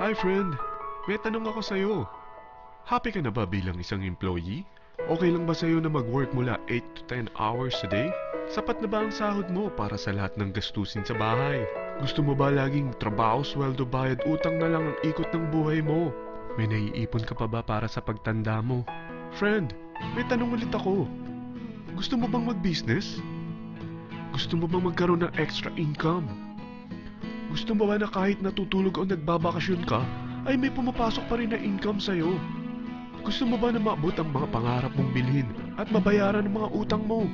Hi friend, may tanong ako sa'yo. Happy ka na ba bilang isang employee? Okay lang ba sa'yo na mag-work mula 8 to 10 hours a day? Sapat na ba ang sahod mo para sa lahat ng gastusin sa bahay? Gusto mo ba laging trabaho, sweldo, bayad, utang na lang ang ikot ng buhay mo? May naiipon ka pa ba para sa pagtanda mo? Friend, may tanong ulit ako. Gusto mo bang mag-business? Gusto mo bang magkaroon ng extra income? Gusto mo ba na kahit natutulog o nagbabakasyon ka, ay may pumapasok pa rin na income sa'yo? Gusto mo ba na maabot ang mga pangarap mong bilhin at mabayaran ang mga utang mo?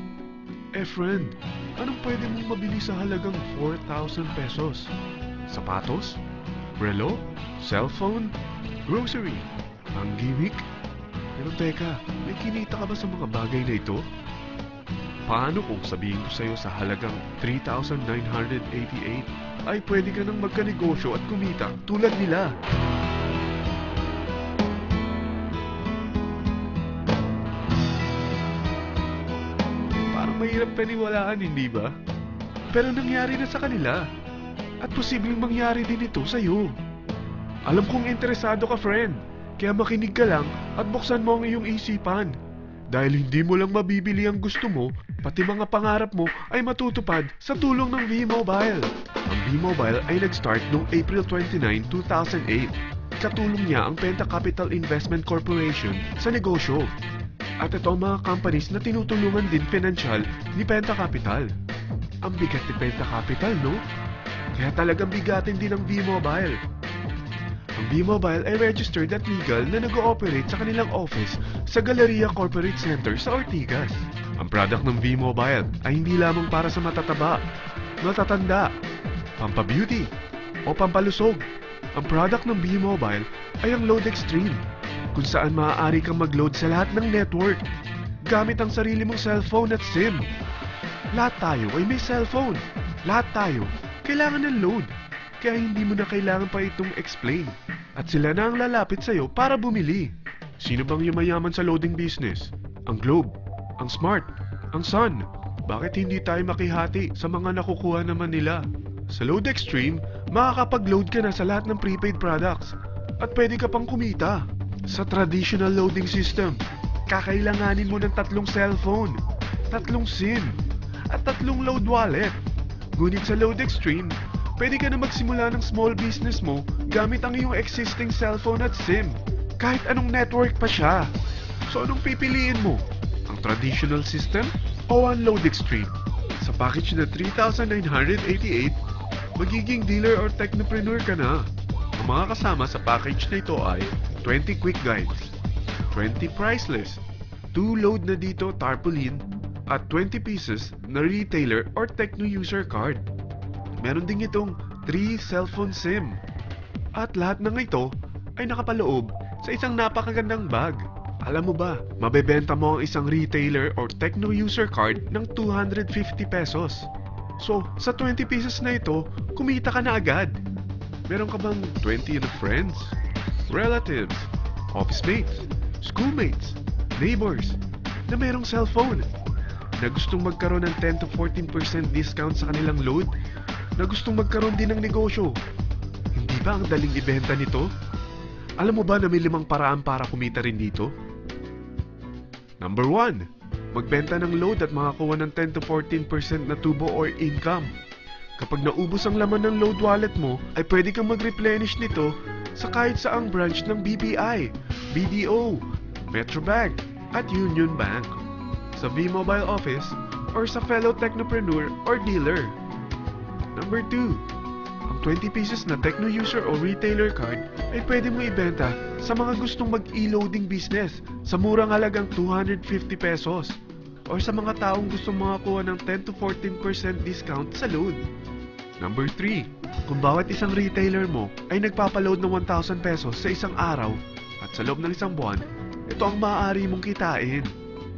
Eh friend, anong pwede mong mabili sa halagang 4,000 pesos? Sapatos? Relo? Cellphone? Grocery? Ang gimmick? Pero teka, may kinita ka ba sa mga bagay na ito? Paano kung sabihin ko sa'yo sa halagang 3,988 ay pwede ka nang magkanegosyo at kumita tulad nila? Parang mahirap paniwalaan, hindi ba? Pero nangyari na sa kanila. At posibleng mangyari din ito sa'yo. Alam kong interesado ka, friend. Kaya makinig ka lang at buksan mo ang iyong isipan. Dahil hindi mo lang mabibili ang gusto mo, pati mga pangarap mo ay matutupad sa tulong ng V-Mobile. Ang V-Mobile ay nag-start noong April 29, 2008. Katulong niya ang Penta Capital Investment Corporation sa negosyo. At ito ang mga companies na tinutulungan din pinansyal ni Penta Capital. Ang bigat ni Penta Capital, no? Kaya talagang bigatin din ang V-Mobile. Ang V-Mobile ay registered at legal na nag-ooperate sa kanilang office sa Galleria Corporate Center sa Ortigas. Ang product ng V-Mobile ay hindi lamang para sa matataba, matatanda, pampabeauty, o pampalusog. Ang product ng V-Mobile ay ang Load Extreme, kung saan maaari kang mag-load sa lahat ng network gamit ang sarili mong cellphone at SIM. Lahat tayo ay may cellphone. Lahat tayo kailangan ng load. Kaya hindi mo na kailangan pa itong explain. At sila na ang lalapit sa'yo para bumili. Sino bang yumayaman sa loading business? Ang Globe, ang Smart, ang Sun. Bakit hindi tayo makihati sa mga nakukuha naman nila? Sa Load Extreme, makakapag-load ka na sa lahat ng prepaid products. At pwede ka pang kumita. Sa traditional loading system, kakailanganin mo ng 3 cellphone, 3 SIM, at 3 load wallet. Ngunit sa Load Extreme, pwede ka na magsimula ng small business mo gamit ang iyong existing cellphone at SIM. Kahit anong network pa siya. So anong pipiliin mo? Ang traditional system o ang Load Extreme? Sa package na 3,988, magiging dealer or technopreneur ka na. Ang mga kasama sa package na ito ay 20 quick guides, 20 price list, 2 load na dito tarpaulin, at 20 pieces na retailer or techno user card. Meron din itong 3 cellphone SIM. At lahat ng ito ay nakapaloob sa isang napakagandang bag. Alam mo ba, mabebenta mo ang isang retailer or techno user card ng 250 pesos. So, sa 20 pieces na ito, kumita ka na agad. Meron ka bang 20 na friends, relatives, office mates, schoolmates, neighbors na merong cellphone, na gustong magkaroon ng 10 to 14% discount sa kanilang load, na gustong magkaroon din ng negosyo? Hindi ba ang daling ibenta nito? Alam mo ba na may 5 paraan para kumita rin dito? Number 1, magbenta ng load at makakuha ng 10 to 14% na tubo or income. Kapag naubos ang laman ng load wallet mo, ay pwede kang mag-replenish nito sa kahit saang branch ng BPI, BDO, Metrobank, at Union Bank, sa V-Mobile office, or sa fellow technopreneur or dealer. Number 2, ang 20 pieces na techno user o retailer card ay pwede mo ibenta sa mga gustong mag-e-loading business sa murang halagang 250 pesos, or sa mga taong gustong makakuha ng 10 to 14% discount sa load. Number 3, kung bawat isang retailer mo ay nagpapaload ng 1,000 pesos sa isang araw at sa loob ng isang buwan, ito ang maaari mong kitain.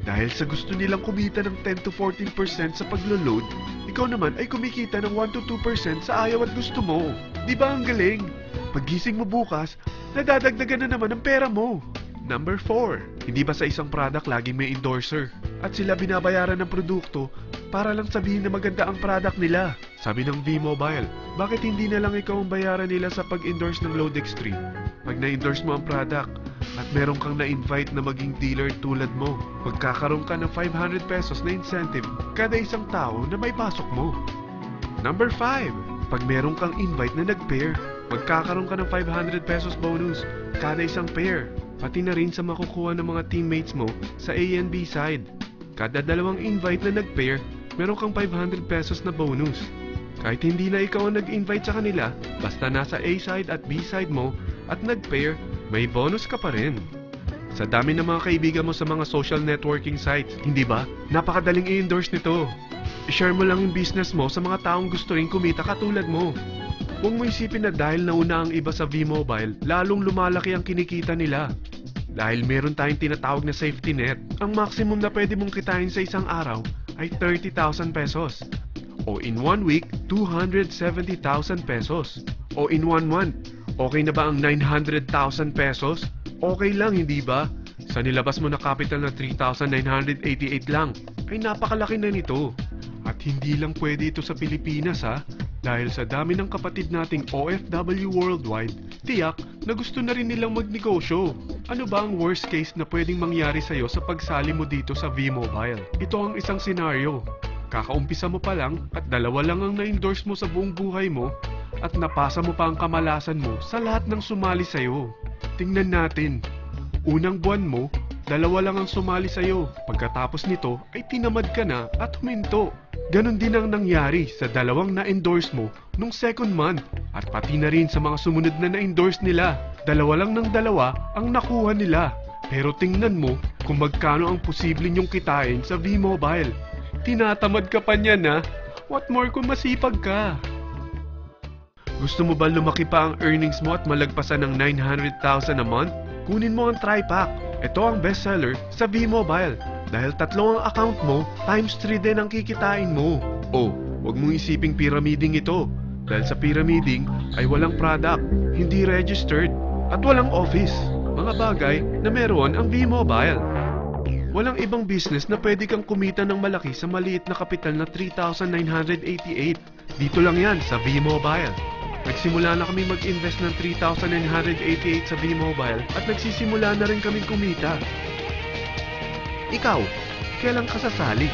Dahil sa gusto nilang kumita ng 10 to 14% sa paglo-load, ikaw naman ay kumikita ng 1 to 2% sa ayaw at gusto mo. Di ba ang galing? Paggising mo bukas, nadadagdagan na naman ang pera mo. Number 4, hindi ba sa isang product laging may endorser? At sila binabayaran ng produkto para lang sabihin na maganda ang product nila. Sabi ng V-Mobile, bakit hindi na lang ikaw ang bayaran nila sa pag-endorse ng Load Extreme? Pag na-endorse mo ang product at meron kang na-invite na maging dealer tulad mo, magkakaroon ka ng 500 pesos na incentive kada isang tao na may pasok mo. Number 5, pag meron kang invite na nag-pair, magkakaroon ka ng 500 pesos bonus kada isang pair, pati na rin sa makukuha ng mga teammates mo sa A and B side. Kada dalawang invite na nag-pair, meron kang 500 pesos na bonus. Kahit hindi na ikaw ang nag-invite sa kanila, basta nasa A side at B side mo at nag-pair, may bonus ka pa rin. Sa dami ng mga kaibigan mo sa mga social networking sites, hindi ba? Napakadaling i-endorse nito. I-share mo lang yung business mo sa mga taong gusto rin kumita katulad mo. Huwag mo isipin na dahil nauna ang iba sa V-Mobile, lalong lumalaki ang kinikita nila. Dahil meron tayong tinatawag na safety net, ang maximum na pwede mong kitain sa isang araw ay 30,000 pesos. O in 1 week, 270,000 pesos. O in 1 month, okay na ba ang 900,000 pesos? Okay lang, hindi ba? Sa nilabas mo na capital na 3,988 lang, ay napakalaki na nito. At hindi lang pwede ito sa Pilipinas ha, dahil sa dami ng kapatid nating OFW worldwide, tiyak na gusto na rin nilang magnegosyo. Ano ba ang worst case na pwedeng mangyari sa'yo sa pagsali mo dito sa V-Mobile? Ito ang isang senaryo. Kakaumpisa mo pa lang at dalawa lang ang na-endorse mo sa buong buhay mo at napasa mo pa ang kamalasan mo sa lahat ng sumali sa'yo. Tingnan natin. Unang buwan mo, dalawa lang ang sumali sa'yo. Pagkatapos nito ay tinamad ka na at huminto. Ganon din ang nangyari sa dalawang na-endorse mo nung second month at pati na rin sa mga sumunod na na-endorse nila. Dalawa lang ng dalawa ang nakuha nila. Pero tingnan mo kung magkano ang posible nyong kitain sa V-Mobile. Tinatamad ka pa niyan ha? What more kung masipag ka? Gusto mo ba lumaki pa ang earnings mo at malagpasan ng 900,000 a month? Kunin mo ang TriPack. Ito ang bestseller sa V-Mobile. Dahil 3 ang account mo, times 3 din ang kikitain mo. Oh, wag mong isiping pyramiding ito. Dahil sa pyramiding ay walang product, hindi registered, at walang office. Mga bagay na meron ang V-Mobile. Walang ibang business na pwede kang kumita ng malaki sa maliit na kapital na 3,988. Dito lang yan sa V-Mobile. Nagsimula na kami mag-invest ng 3,988 sa V-Mobile at nagsisimula na rin kaming kumita. Ikaw, kailan ka sasali?